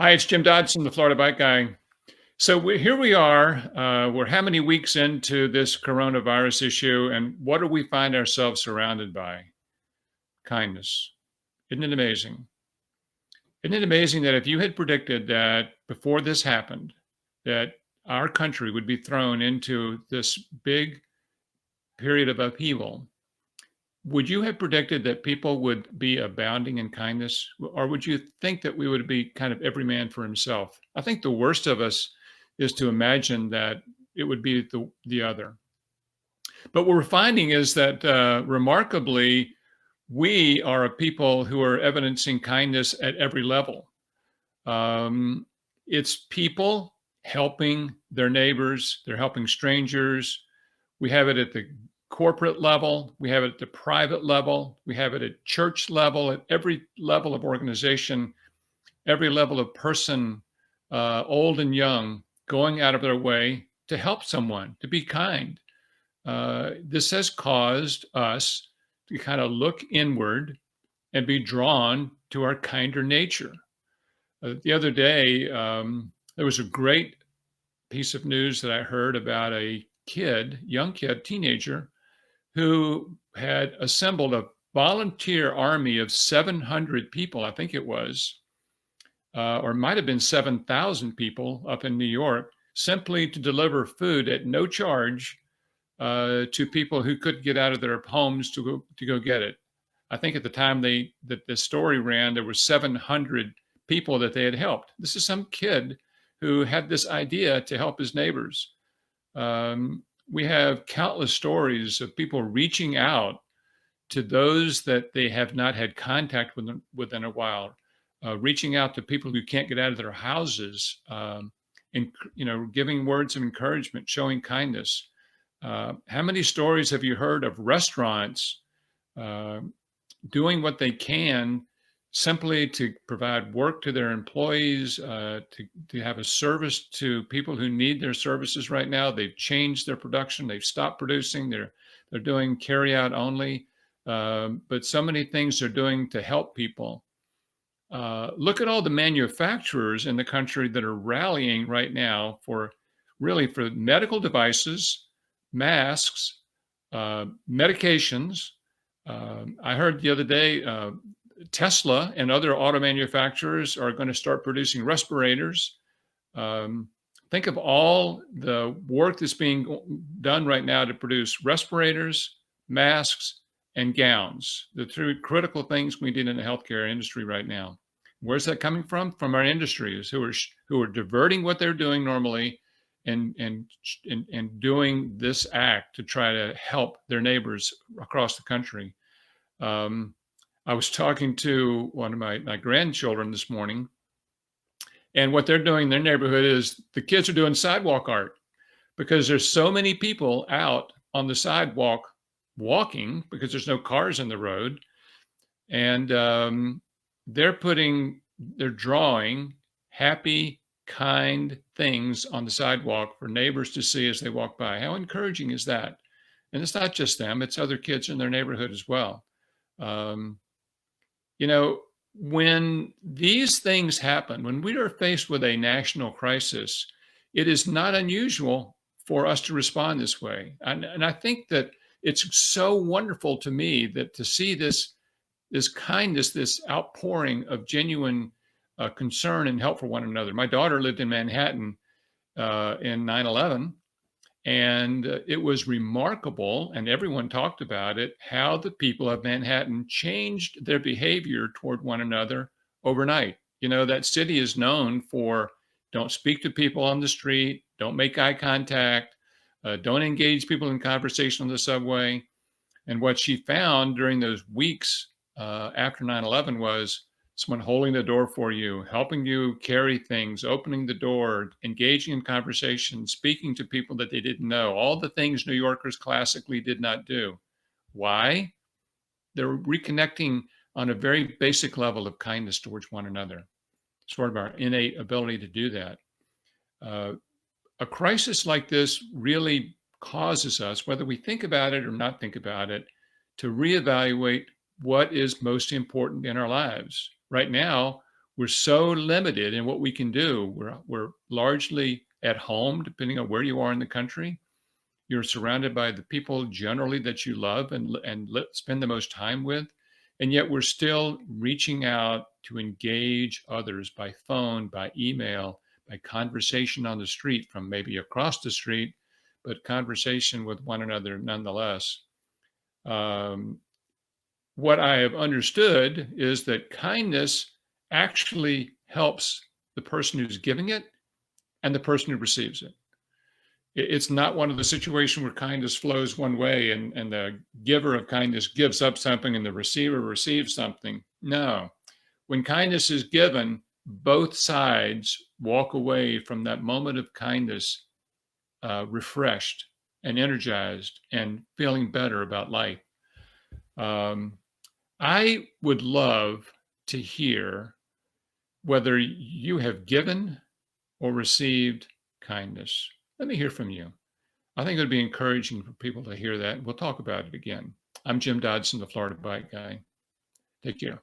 Hi, it's Jim Dodson, the Florida Bike Guy. So here we are. We're how many weeks into this coronavirus issue, and what do we find ourselves surrounded by? Kindness. Isn't it amazing? Isn't it amazing that if you had predicted that before this happened, that our country would be thrown into this big period of upheaval, would you have predicted that people would be abounding in kindness? Or would you think that we would be kind of every man for himself? I think the worst of us is to imagine that it would be the other. But what we're finding is that remarkably, we are a people who are evidencing kindness at every level. Um, it's people helping their neighbors, they're helping strangers. We have it at the corporate level, we have it at the private level, we have it at church level, at every level of organization, every level of person, old and young, going out of their way to help someone, to be kind. This has caused us to kind of look inward and be drawn to our kinder nature. The other day, there was a great piece of news that I heard about a kid, young kid, teenager, who had assembled a volunteer army of 700 people, I think it was, or it might have been 7,000 people up in New York, simply to deliver food at no charge to people who couldn't get out of their homes to go get it. I think at the time that the story ran, there were 700 people that they had helped. This is some kid who had this idea to help his neighbors. We have countless stories of people reaching out to those that they have not had contact with within a while, reaching out to people who can't get out of their houses, and giving words of encouragement, showing kindness. How many stories have you heard of restaurants doing what they can simply to provide work to their employees, to have a service to people who need their services right now? They've changed their production. They've stopped producing. They're doing carry out only. But so many things they're doing to help people. Look at all the manufacturers in the country that are rallying right now for medical devices, masks, medications. I heard the other day Tesla and other auto manufacturers are going to start producing respirators. Think of all the work that's being done right now to produce respirators, masks, and gowns, the three critical things we need in the healthcare industry right now. Where's that coming from? From our industries who are diverting what they're doing normally and doing this act to try to help their neighbors across the country. I was talking to one of my grandchildren this morning, and what they're doing in their neighborhood is the kids are doing sidewalk art because there's so many people out on the sidewalk walking because there's no cars in the road. And they're drawing happy, kind things on the sidewalk for neighbors to see as they walk by. How encouraging is that? And it's not just them, it's other kids in their neighborhood as well. When these things happen, when we are faced with a national crisis, it is not unusual for us to respond this way. And I think that it's so wonderful to me that to see this kindness, this outpouring of genuine concern and help for one another. My daughter lived in Manhattan in 9/11. And it was remarkable, and everyone talked about it, how the people of Manhattan changed their behavior toward one another overnight. That city is known for don't speak to people on the street, don't make eye contact, don't engage people in conversation on the subway. And what she found during those weeks after 9/11 was someone holding the door for you, helping you carry things, opening the door, engaging in conversation, speaking to people that they didn't know, all the things New Yorkers classically did not do. Why? They're reconnecting on a very basic level of kindness towards one another, sort of our innate ability to do that. A crisis like this really causes us, whether we think about it or not think about it, to reevaluate what is most important in our lives. Right now, we're so limited in what we can do. We're largely at home, depending on where you are in the country. You're surrounded by the people generally that you love and spend the most time with. And yet we're still reaching out to engage others by phone, by email, by conversation on the street from maybe across the street, but conversation with one another nonetheless. Um, what I have understood is that kindness actually helps the person who's giving it and the person who receives it. It's not one of the situations where kindness flows one way and the giver of kindness gives up something and the receiver receives something. No. When kindness is given, both sides walk away from that moment of kindness refreshed and energized and feeling better about life. Um, I would love to hear whether you have given or received kindness. Let me hear from you. I think it would be encouraging for people to hear that. We'll talk about it again. I'm Jim Dodson, the Florida Bike Guy. Take care.